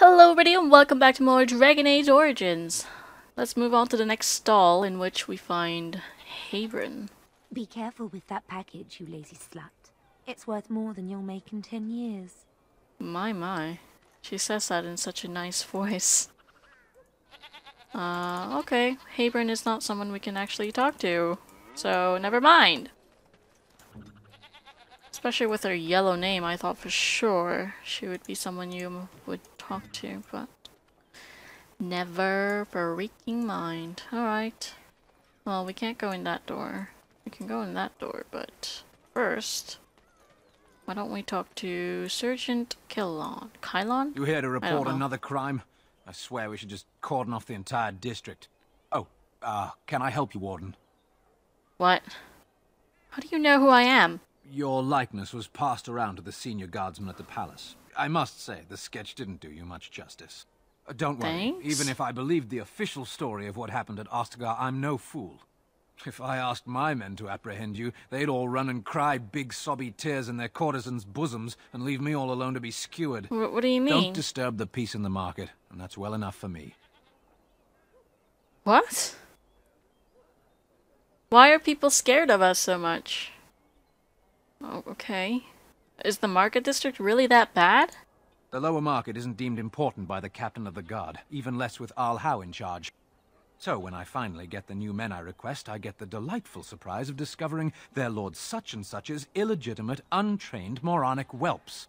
Hello everybody and welcome back to more Dragon Age Origins. Let's move on to the next stall in which we find Tavern. Be careful with that package, you lazy slut. It's worth more than you'll make in 10 years. My. She says that in such a nice voice. Okay. Tavern is not someone we can actually talk to. So, never mind. Especially with her yellow name, I thought for sure she would be someone you would talk to, but never freaking mind. Alright. Well, we can't go in that door. We can go in that door, but first, why don't we talk to Sergeant Kylon? You here to report another crime? I swear we should just cordon off the entire district. Oh, can I help you, Warden? What? How do you know who I am? Your likeness was passed around to the senior guardsman at the palace. I must say, the sketch didn't do you much justice. Don't worry, Thanks. even if I believed the official story of what happened at Ostagar, I'm no fool. If I asked my men to apprehend you, they'd all run and cry big sobby tears in their courtesans' bosoms and leave me all alone to be skewered. What do you mean? Don't disturb the peace in the market, and that's well enough for me. What? Why are people scared of us so much? Oh, okay. Is the market district really that bad? The lower market isn't deemed important by the captain of the guard, even less with Al Howe in charge. So when I finally get the new men I request, I get the delightful surprise of discovering their Lord Such-and-Such's illegitimate, untrained, moronic whelps.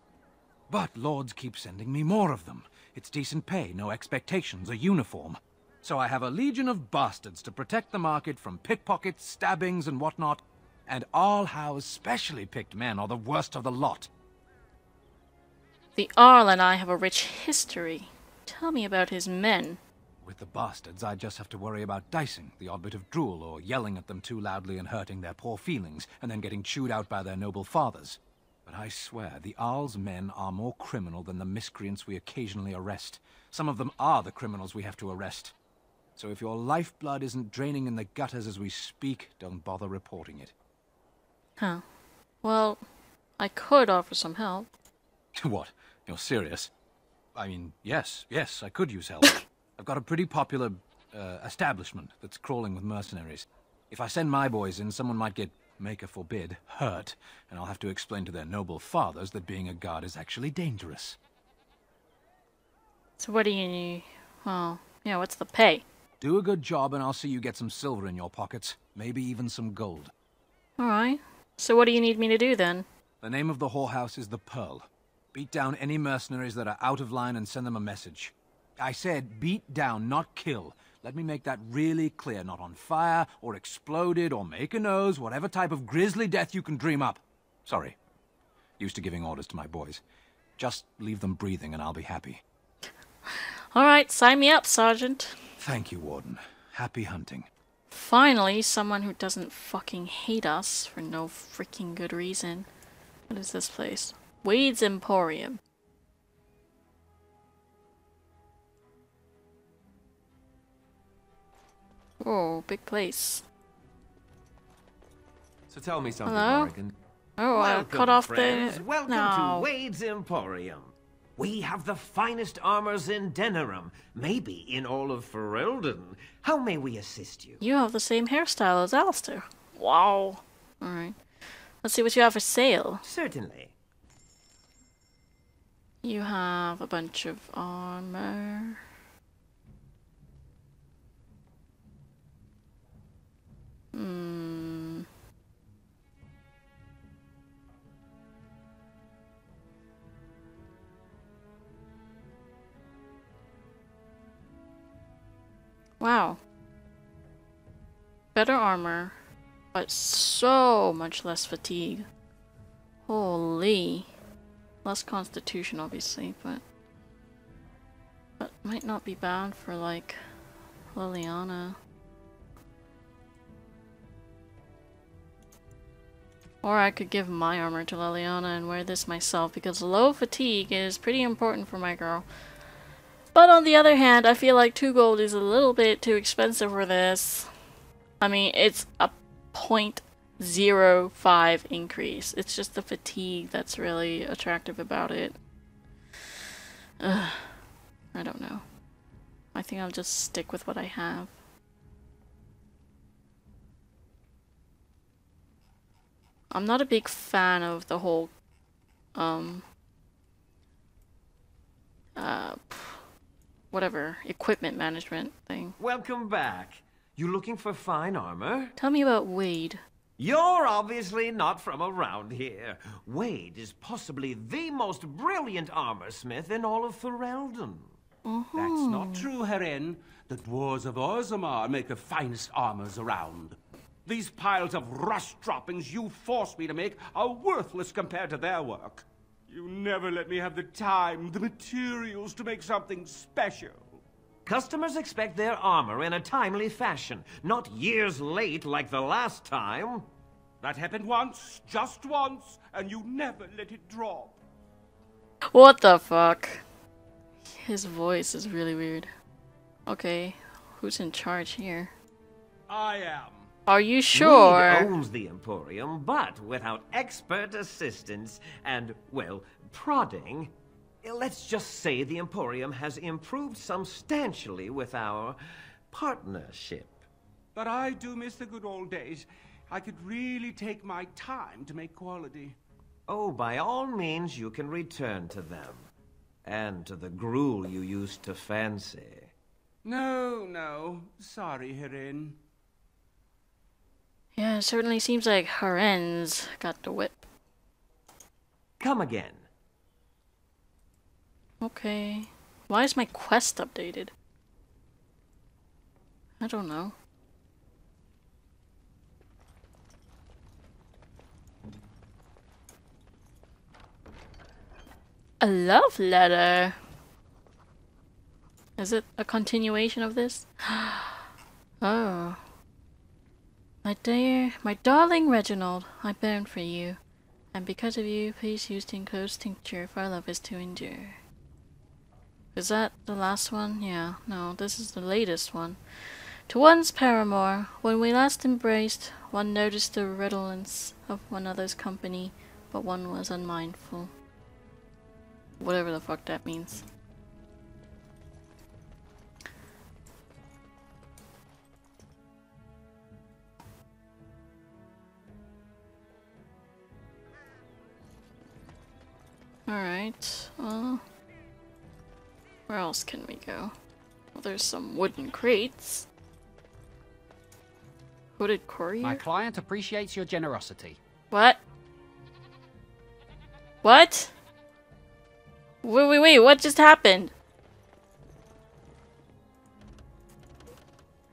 But lords keep sending me more of them. It's decent pay, no expectations, a uniform. So I have a legion of bastards to protect the market from pickpockets, stabbings, and whatnot. And Al Howe's specially picked men are the worst of the lot. The Arl and I have a rich history. Tell me about his men. With the bastards, I just have to worry about dicing, the odd bit of drool, or yelling at them too loudly and hurting their poor feelings, and then getting chewed out by their noble fathers. But I swear, the Arl's men are more criminal than the miscreants we occasionally arrest. Some of them are the criminals we have to arrest. So if your lifeblood isn't draining in the gutters as we speak, don't bother reporting it. Huh. Well, I could offer some help. What? You're serious? I mean, yes, I could use help. I've got a pretty popular, establishment that's crawling with mercenaries. If I send my boys in, someone might get, maker forbid, hurt, and I'll have to explain to their noble fathers that being a guard is actually dangerous. So what do you need? Well, yeah, what's the pay? Do a good job and I'll see you get some silver in your pockets. Maybe even some gold. Alright. So what do you need me to do then? The name of the whorehouse is the Pearl. Beat down any mercenaries that are out of line and send them a message. I said beat down, not kill. Let me make that really clear. Not on fire, or exploded, or make a nose, whatever type of grisly death you can dream up. Sorry. Used to giving orders to my boys. Just leave them breathing and I'll be happy. Alright, sign me up, Sergeant. Thank you, Warden. Happy hunting. Finally, someone who doesn't fucking hate us for no freaking good reason. What is this place? Wade's Emporium. Oh, big place. So tell me something, Hello? Morrigan. Oh, I cut off friends. the... Welcome No. to Wade's Emporium. We have the finest armors in Denerim, maybe in all of Ferelden. How may we assist you? You have the same hairstyle as Alistair. Wow. Alright. Let's see what you have for sale. Certainly. You have a bunch of armor. Wow. Better armor, but so much less fatigue. Holy. Less constitution, obviously, but might not be bad for, like, Liliana. Or I could give my armor to Liliana and wear this myself, because low fatigue is pretty important for my girl. But on the other hand, I feel like 2 gold is a little bit too expensive for this. I mean, it's a 0.05 increase. It's just the fatigue that's really attractive about it. Ugh. I don't know. I think I'll just stick with what I have. I'm not a big fan of the whole, whatever, equipment management thing. Welcome back. You looking for fine armor? Tell me about Wade. You're obviously not from around here. Wade is possibly the most brilliant armor smith in all of Ferelden. That's not true, Herin. The dwarves of Orzammar make the finest armors around. These piles of rust droppings you force me to make are worthless compared to their work. You never let me have the time, the materials to make something special. Customers expect their armor in a timely fashion, not years late like the last time. That happened once, just once, and you never let it drop. What the fuck? His voice is really weird. Okay, who's in charge here? I am. Are you sure? Wade owns the Emporium, but without expert assistance and, well, prodding, let's just say the Emporium has improved substantially with our partnership. But I do miss the good old days. I could really take my time to make quality. Oh, by all means, you can return to them. And to the gruel you used to fancy. No. Sorry, Herin. Yeah, it certainly seems like Haren's got the whip. Come again. Okay. Why is my quest updated? I don't know. A love letter. Is it a continuation of this? Oh. My darling Reginald, I burn for you. And because of you, please use the enclosed tincture, for our love is to endure. Is that the last one? Yeah, no, this is the latest one. To one's paramour, when we last embraced, one noticed the redolence of one another's company, but one was unmindful. Whatever the fuck that means. Alright, where else can we go? Well, there's some wooden crates. Hooded courier? My client appreciates your generosity. What? What? Wait, what just happened?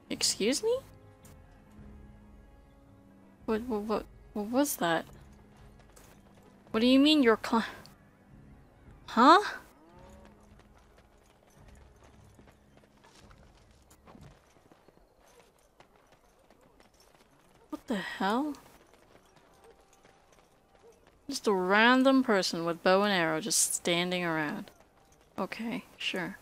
Excuse me? What was that? What do you mean your client? Huh? What the hell? Just a random person with bow and arrow just standing around. Okay, sure.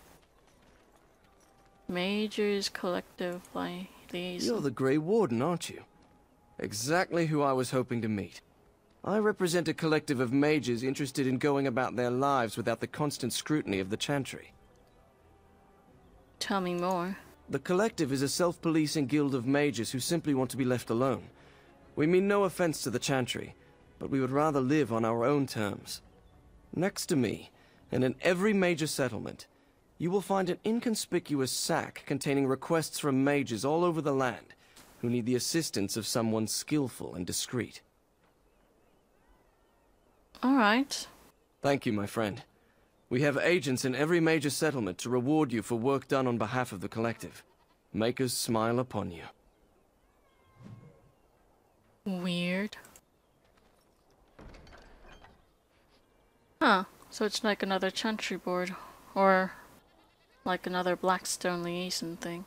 Major's collective liaison. You're the Grey Warden, aren't you? Exactly who I was hoping to meet. I represent a collective of mages interested in going about their lives without the constant scrutiny of the Chantry. Tell me more. The collective is a self-policing guild of mages who simply want to be left alone. We mean no offense to the Chantry, but we would rather live on our own terms. Next to me, and in every major settlement, you will find an inconspicuous sack containing requests from mages all over the land who need the assistance of someone skillful and discreet. Alright. Thank you, my friend. We have agents in every major settlement to reward you for work done on behalf of the collective. Make us smile upon you. Weird. Huh. So it's like another Chantry board. Or like another Blackstone liaison thing.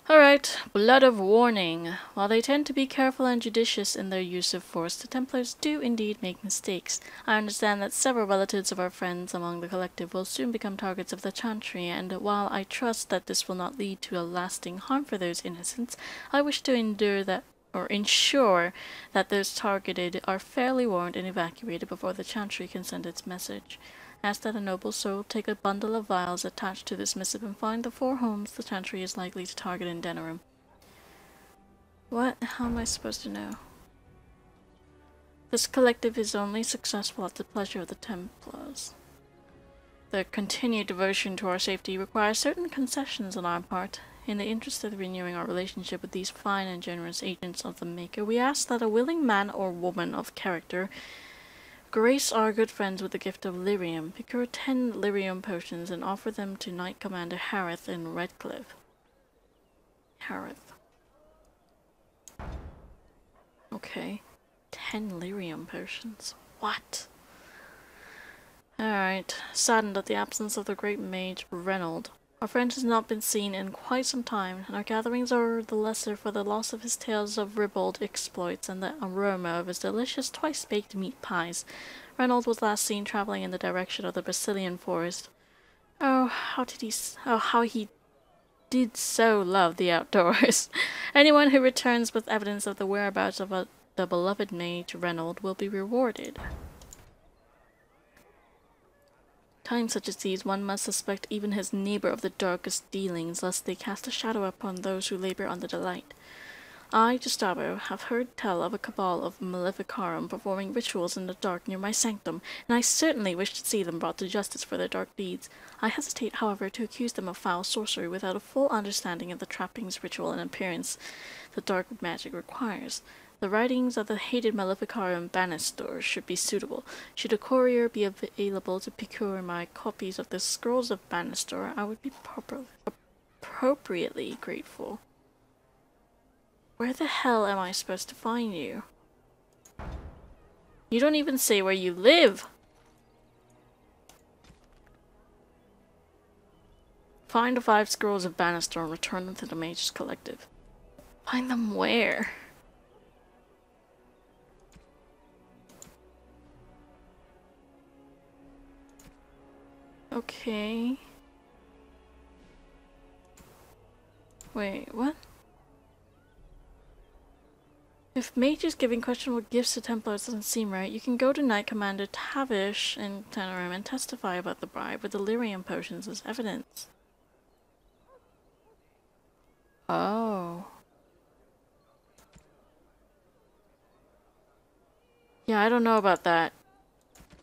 Alright, Blood of Warning. While they tend to be careful and judicious in their use of force, the Templars do indeed make mistakes. I understand that several relatives of our friends among the collective will soon become targets of the Chantry, and while I trust that this will not lead to a lasting harm for those innocents, I wish to ensure that those targeted are fairly warned and evacuated before the Chantry can send its message. Ask that a noble soul take a bundle of vials attached to this missive and find the 4 homes the Chantry is likely to target in Denerim. What? How am I supposed to know? This collective is only successful at the pleasure of the Templars. The continued devotion to our safety requires certain concessions on our part. In the interest of renewing our relationship with these fine and generous agents of the Maker, we ask that a willing man or woman of character grace our good friends with the gift of lyrium, procure 10 lyrium potions, and offer them to Knight Commander Harith in Redcliffe. Harith. Okay. 10 lyrium potions. What? Alright. Saddened at the absence of the great mage Reynold. Our friend has not been seen in quite some time, and our gatherings are the lesser for the loss of his tales of ribald exploits and the aroma of his delicious twice-baked meat pies. Reynold was last seen traveling in the direction of the Brazilian forest. Oh, how he did so love the outdoors. Anyone who returns with evidence of the whereabouts of the beloved mage Reynold will be rewarded. Times such as these, one must suspect even his neighbour of the darkest dealings, lest they cast a shadow upon those who labour on the delight. I, Gustavo, have heard tell of a cabal of Maleficarum performing rituals in the dark near my sanctum, and I certainly wish to see them brought to justice for their dark deeds. I hesitate, however, to accuse them of foul sorcery without a full understanding of the trappings, ritual, and appearance the dark magic requires. The writings of the hated Maleficarum Bannistor should be suitable. Should a courier be available to procure my copies of the Scrolls of Bannistor, I would be appropriately grateful. Where the hell am I supposed to find you? You don't even say where you live! Find the 5 Scrolls of Bannistor and return them to the Mage's Collective. Find them where? Okay. Wait, what? If mages giving questionable gifts to Templars doesn't seem right, you can go to Knight Commander Tavish in Denerim and testify about the bribe with delirium potions as evidence. Oh. Yeah, I don't know about that.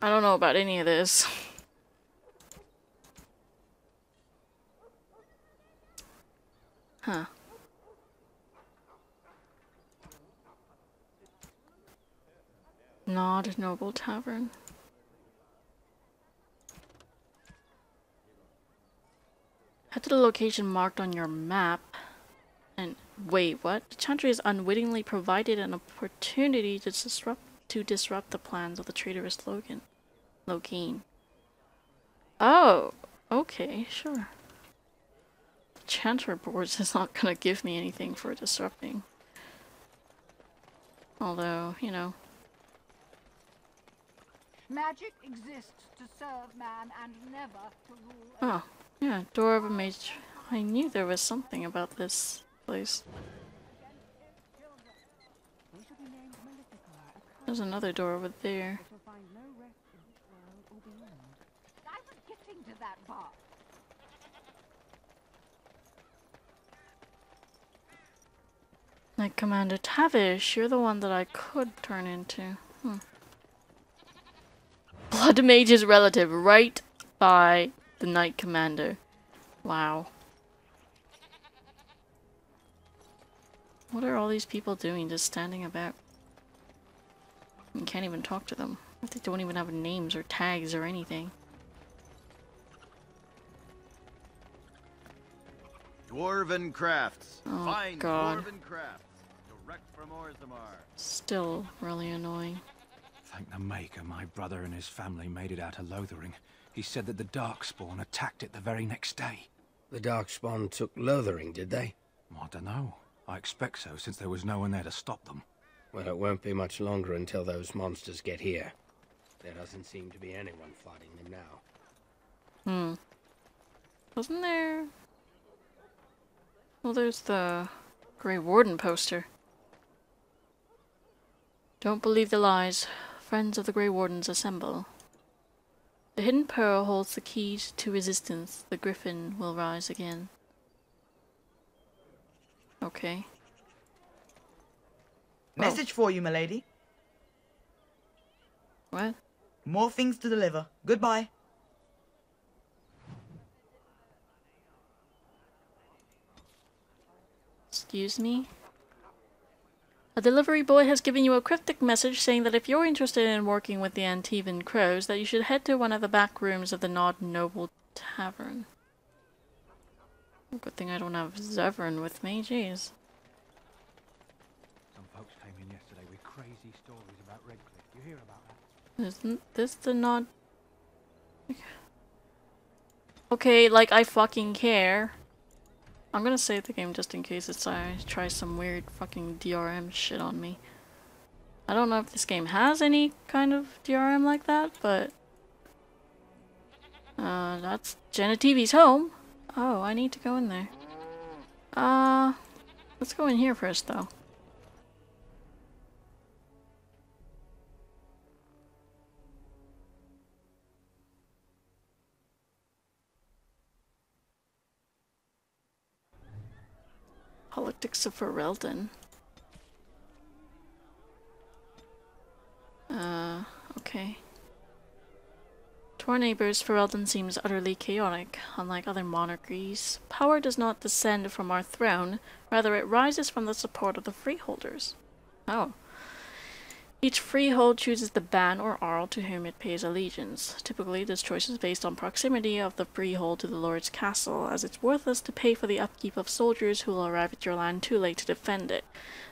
I don't know about any of this. Huh. Gnawed Noble Tavern. Head to the location marked on your map. And wait, what? The Chantry has unwittingly provided an opportunity to disrupt the plans of the traitorous Login. Oh, okay, sure. Chanter boards is not gonna give me anything for disrupting. Although, you know. Magic exists to serve man and never to rule. Oh, yeah, door of a mage. I knew there was something about this place. There's another door over there. I was getting to that bar. Knight Commander Tavish, you're the one that I could turn into. Blood Mage's relative, right by the Knight Commander. Wow. What are all these people doing, just standing about? You can't even talk to them. They don't even have names or tags or anything. Dwarven crafts. Oh, Fine God. dwarven crafts. Direct from Orzammar. Still really annoying. Thank the Maker, my brother and his family made it out of Lothering. He said that the Darkspawn attacked it the very next day. The Darkspawn took Lothering, did they? I don't know. I expect so, since there was no one there to stop them. Well, it won't be much longer until those monsters get here. There doesn't seem to be anyone fighting them now. Wasn't there... Well, there's the Grey Warden poster. Don't believe the lies. Friends of the Grey Wardens assemble. The hidden pearl holds the key to resistance. The griffin will rise again. Okay. Message for you, milady. What? More things to deliver. Goodbye. Excuse me? A delivery boy has given you a cryptic message saying that if you're interested in working with the Antivan crows, that you should head to one of the back rooms of the Gnawed Noble Tavern. Good thing I don't have Tavern with me, jeez. Some folks came in yesterday with crazy stories about Redcliffe. You hear about that? Isn't this the Gnawed... Okay, like I fucking care. I'm gonna save the game just in case it's I try some weird fucking DRM shit on me. I don't know if this game has any kind of DRM like that, but that's Jenna TV's home. Oh, I need to go in there. Let's go in here first though. Politics of Ferelden. Okay. To our neighbors, Ferelden seems utterly chaotic. Unlike other monarchies, power does not descend from our throne, rather it rises from the support of the freeholders. Oh. Each freehold chooses the ban or Arl to whom it pays allegiance. Typically, this choice is based on proximity of the freehold to the lord's castle, as it's worthless to pay for the upkeep of soldiers who will arrive at your land too late to defend it.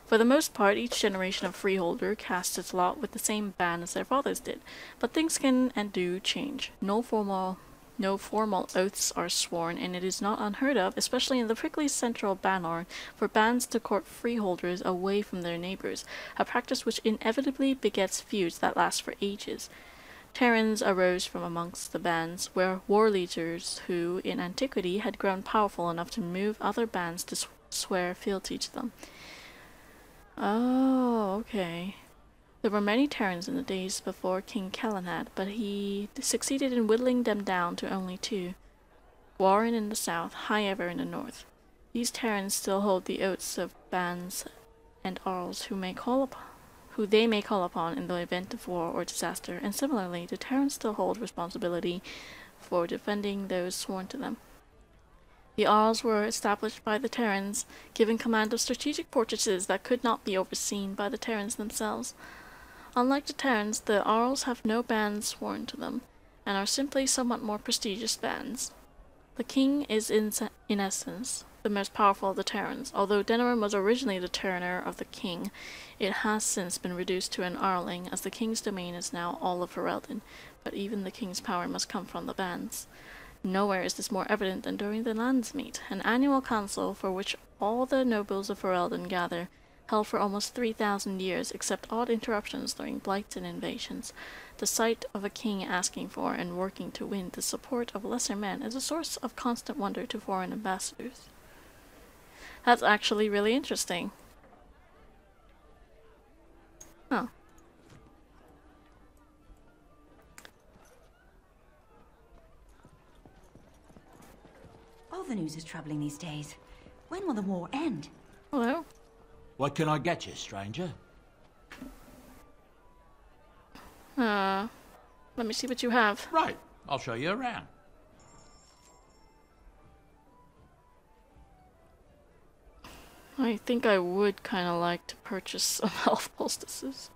For the most part, each generation of freeholder casts its lot with the same ban as their fathers did, but things can and do change. No formal oaths are sworn, and it is not unheard of, especially in the prickly central Banner, for bands to court freeholders away from their neighbors, a practice which inevitably begets feuds that last for ages. Terrans arose from amongst the bands, where war leaders who, in antiquity, had grown powerful enough to move other bands to swear fealty to them. Oh, okay. There were many Terrans in the days before King Calenhad, but he succeeded in whittling them down to only 2. Warden in the south, Highever in the north. These Terrans still hold the oaths of bands and Arls who they may call upon in the event of war or disaster, and similarly, the Terrans still hold responsibility for defending those sworn to them. The Arls were established by the Terrans, given command of strategic fortresses that could not be overseen by the Terrans themselves. Unlike the Terrans, the Arls have no bands sworn to them, and are simply somewhat more prestigious bands. The king is in essence the most powerful of the Terrans. Although Denerim was originally the Terraner of the king, it has since been reduced to an Arling, as the king's domain is now all of Ferelden, but even the king's power must come from the bands. Nowhere is this more evident than during the Landsmeet, an annual council for which all the nobles of Ferelden gather, held for almost 3,000 years, except odd interruptions during blights and invasions. The sight of a king asking for and working to win the support of lesser men is a source of constant wonder to foreign ambassadors. That's actually really interesting. Huh. All the news is troubling these days. When will the war end? Hello? What can I get you, stranger? Let me see what you have. Right, I'll show you around. I think I would kind of like to purchase some health poultices.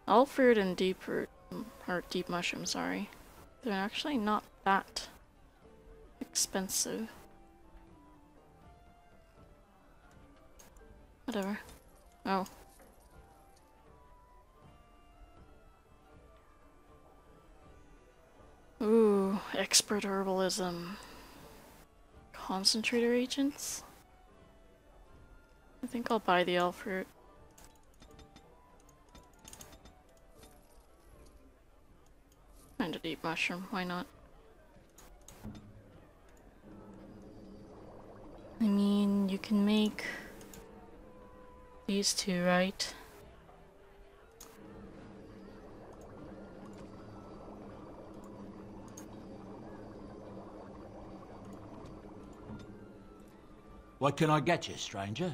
Alfred and deep root, or deep mushroom, sorry. They're actually not that expensive. Whatever. Oh. Ooh, expert herbalism. Concentrator agents? I think I'll buy the elf fruit. And a deep mushroom, why not? I mean, you can make these two, right? What can I get you, stranger?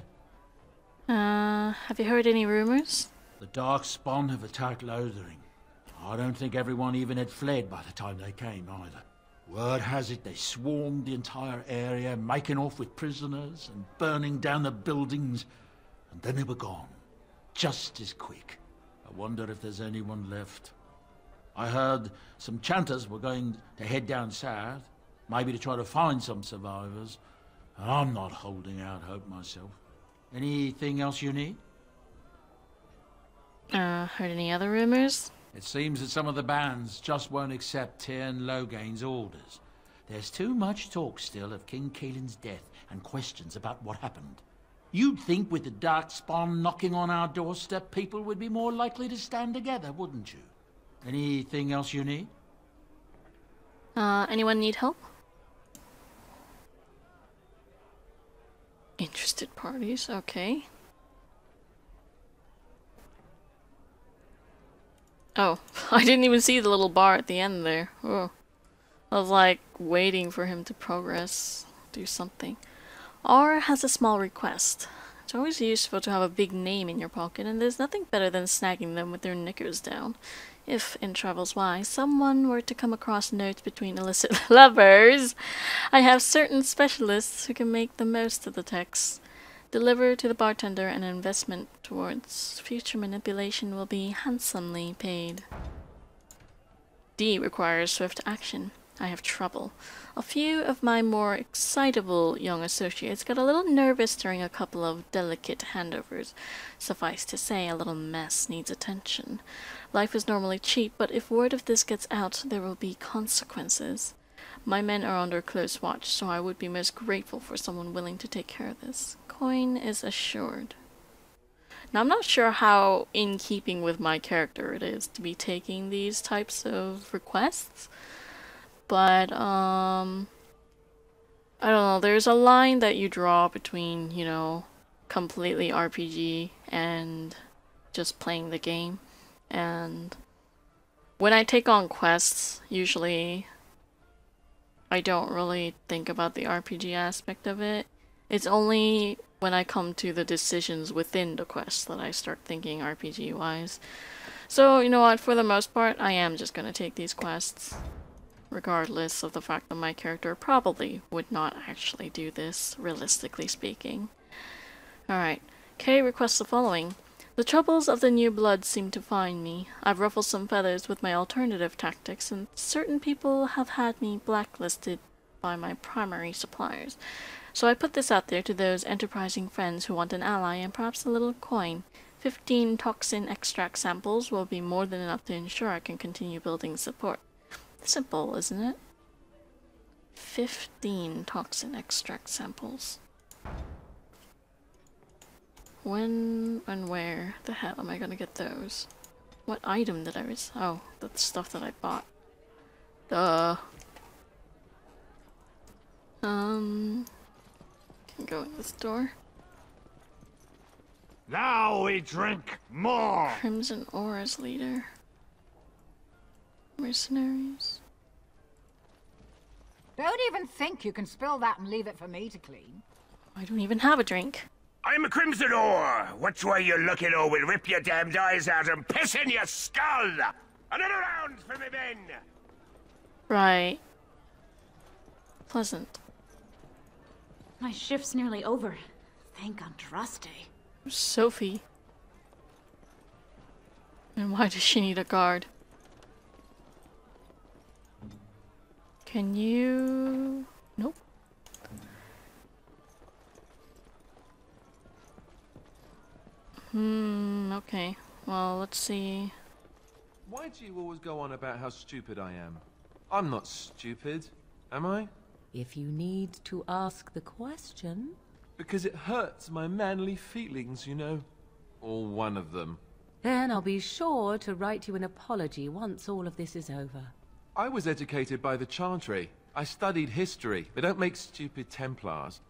Have you heard any rumors? The dark spawn have attacked Lothering. I don't think everyone even had fled by the time they came either. Word has it they swarmed the entire area, making off with prisoners and burning down the buildings, and then they were gone. Just as quick. I wonder if there's anyone left. I heard some chanters were going to head down south, maybe to try to find some survivors. I'm not holding out hope myself. Anything else you need? Heard any other rumors? It seems that some of the bands just won't accept Tyrn Logain's orders. There's too much talk still of King Caelin's death and questions about what happened. You'd think with the Darkspawn knocking on our doorstep, people would be more likely to stand together, wouldn't you? Anything else you need? Anyone need help? Interested parties, okay. Oh, I didn't even see the little bar at the end there. Oh. I was like waiting for him to progress, do something. R has a small request. It's always useful to have a big name in your pocket, and there's nothing better than snagging them with their knickers down. If, in Travels Wise, someone were to come across notes between illicit lovers, I have certain specialists who can make the most of the text. Deliver to the bartender, and an investment towards future manipulation will be handsomely paid. D requires swift action. I have trouble. A few of my more excitable young associates got a little nervous during a couple of delicate handovers. Suffice to say, a little mess needs attention. Life is normally cheap, but if word of this gets out, there will be consequences. My men are under close watch, so I would be most grateful for someone willing to take care of this. Coin is assured. Now, I'm not sure how in keeping with my character it is to be taking these types of requests, but, I don't know, there's a line that you draw between, you know, completely RPG and just playing the game, and when I take on quests, usually I don't really think about the RPG aspect of it. It's only when I come to the decisions within the quest that I start thinking RPG-wise. So, you know what, for the most part, I am just gonna take these quests, regardless of the fact that my character probably would not actually do this, realistically speaking. Alright, K requests the following. The troubles of the new blood seem to find me. I've ruffled some feathers with my alternative tactics, and certain people have had me blacklisted by my primary suppliers. So I put this out there to those enterprising friends who want an ally and perhaps a little coin. 15 toxin extract samples will be more than enough to ensure I can continue building support. Simple, isn't it? 15 toxin extract samples. When and where the hell am I gonna get those? What item did I oh, that's stuff that I bought. Duh. Can go in this door. Now we drink more! Crimson Aura's leader. Mercenaries. Don't even think you can spill that and leave it for me to clean. I don't even have a drink. I'm a Crimson Ore. Which way you looking, or we'll rip your damned eyes out and piss in your skull! Another round for me men! Right. Pleasant. My shift's nearly over. Thank Andraste. Sophie. And why does she need a guard? Can you... Nope. Okay. Well, let's see. Why do you always go on about how stupid I am? I'm not stupid, am I? If you need to ask the question... Because it hurts my manly feelings, you know. Or one of them. Then I'll be sure to write you an apology once all of this is over. I was educated by the Chantry. I studied history. They don't make stupid Templars.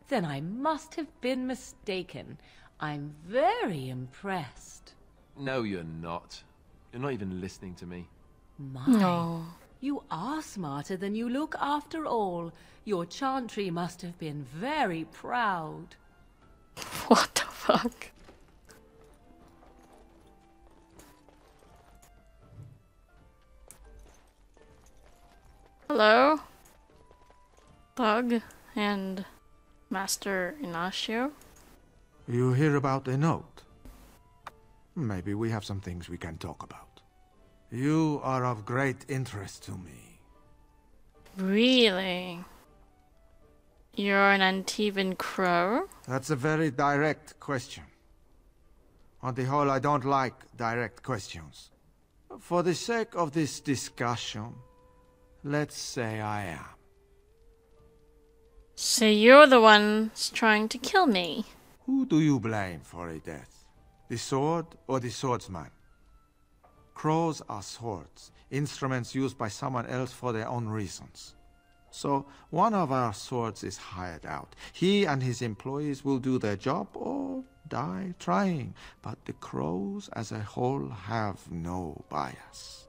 Then I must have been mistaken. I'm very impressed. No, you're not. You're not even listening to me. My. No. You are smarter than you look after all. Your chantry must have been very proud. What the fuck? Hello? Thug and Master Ignacio? You hear about a note? Maybe we have some things we can talk about. You are of great interest to me. Really? You're an Antivan Crow? That's a very direct question. On the whole, I don't like direct questions. For the sake of this discussion, let's say I am. So you're the ones trying to kill me? Who do you blame for a death? The sword or the swordsman? Crows are swords, instruments used by someone else for their own reasons. So one of our swords is hired out. He and his employees will do their job or die trying. But the crows as a whole have no bias.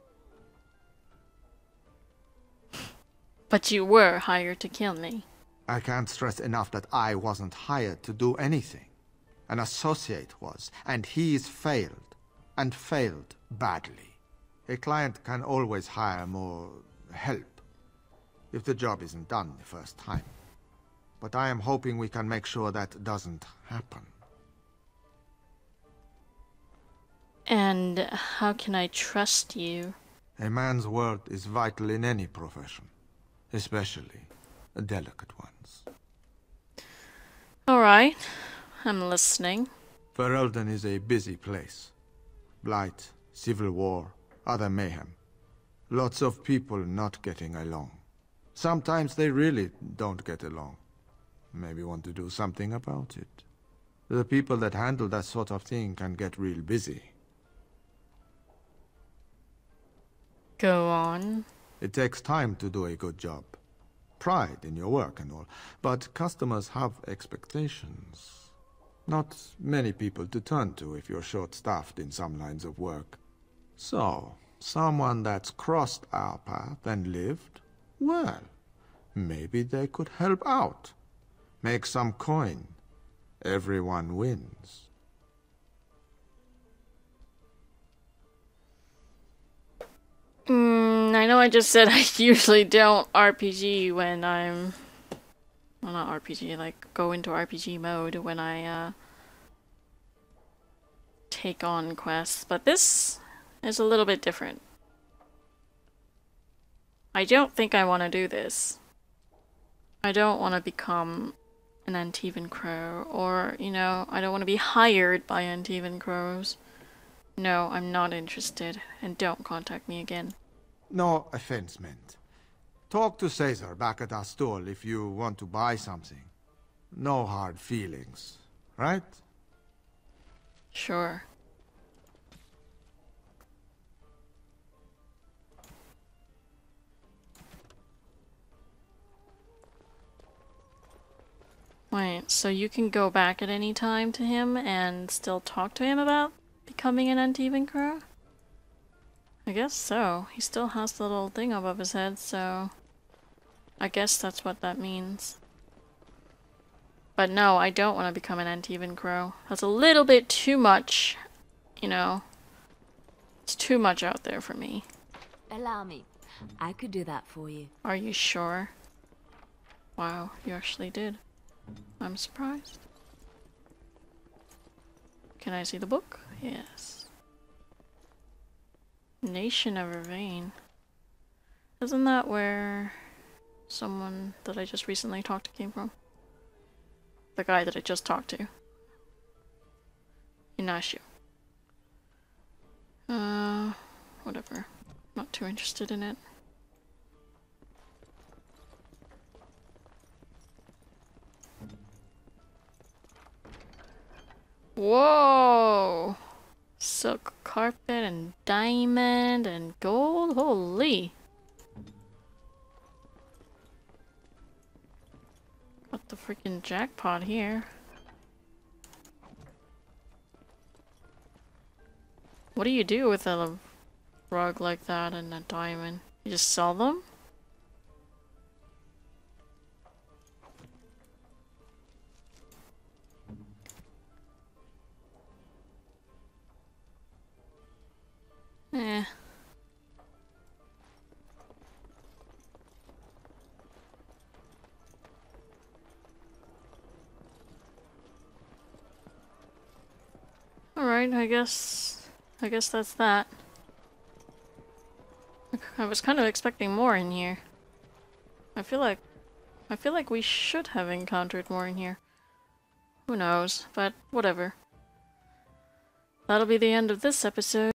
But you were hired to kill me. I can't stress enough that I wasn't hired to do anything. An associate was, and he's failed, and failed badly. A client can always hire more help if the job isn't done the first time. But I am hoping we can make sure that doesn't happen. And how can I trust you? A man's word is vital in any profession, especially delicate ones. Alright, I'm listening. Ferelden is a busy place. Blight, civil war, other mayhem. Lots of people not getting along. Sometimes they really don't get along. Maybe want to do something about it. The people that handle that sort of thing can get real busy. Go on. It takes time to do a good job. Pride in your work and all. But customers have expectations. Not many people to turn to if you're short-staffed in some lines of work. So, someone that's crossed our path and lived, well, maybe they could help out. Make some coin. Everyone wins. I know I just said I usually don't RPG when I'm... Well, not RPG, like go into RPG mode when I take on quests, but this is a little bit different. I don't think I want to do this. I don't want to become an Antivan Crow, or, you know, I don't want to be hired by Antivan Crows. No, I'm not interested, and don't contact me again. No offense meant. Talk to Caesar back at our stall if you want to buy something. No hard feelings, right? Sure. Wait, so you can go back at any time to him and still talk to him about becoming an Antivan Crow? I guess so. He still has the little thing above his head, so I guess that's what that means. But no, I don't want to become an Antivan Crow. That's a little bit too much, you know. It's too much out there for me. Allow me. I could do that for you. Are you sure? Wow, you actually did. I'm surprised. Can I see the book? Yes. Nation of Vervain. Isn't that where someone that I just recently talked to came from? The guy that I just talked to. Ignacio. Whatever. Not too interested in it. Whoa! Silk carpet and diamond and gold. Holy! Got the freaking jackpot here. What do you do with a rug like that and a diamond? You just sell them? Eh. Alright, I guess that's that. I was kind of expecting more in here. I feel like we should have encountered more in here. Who knows, but whatever. That'll be the end of this episode.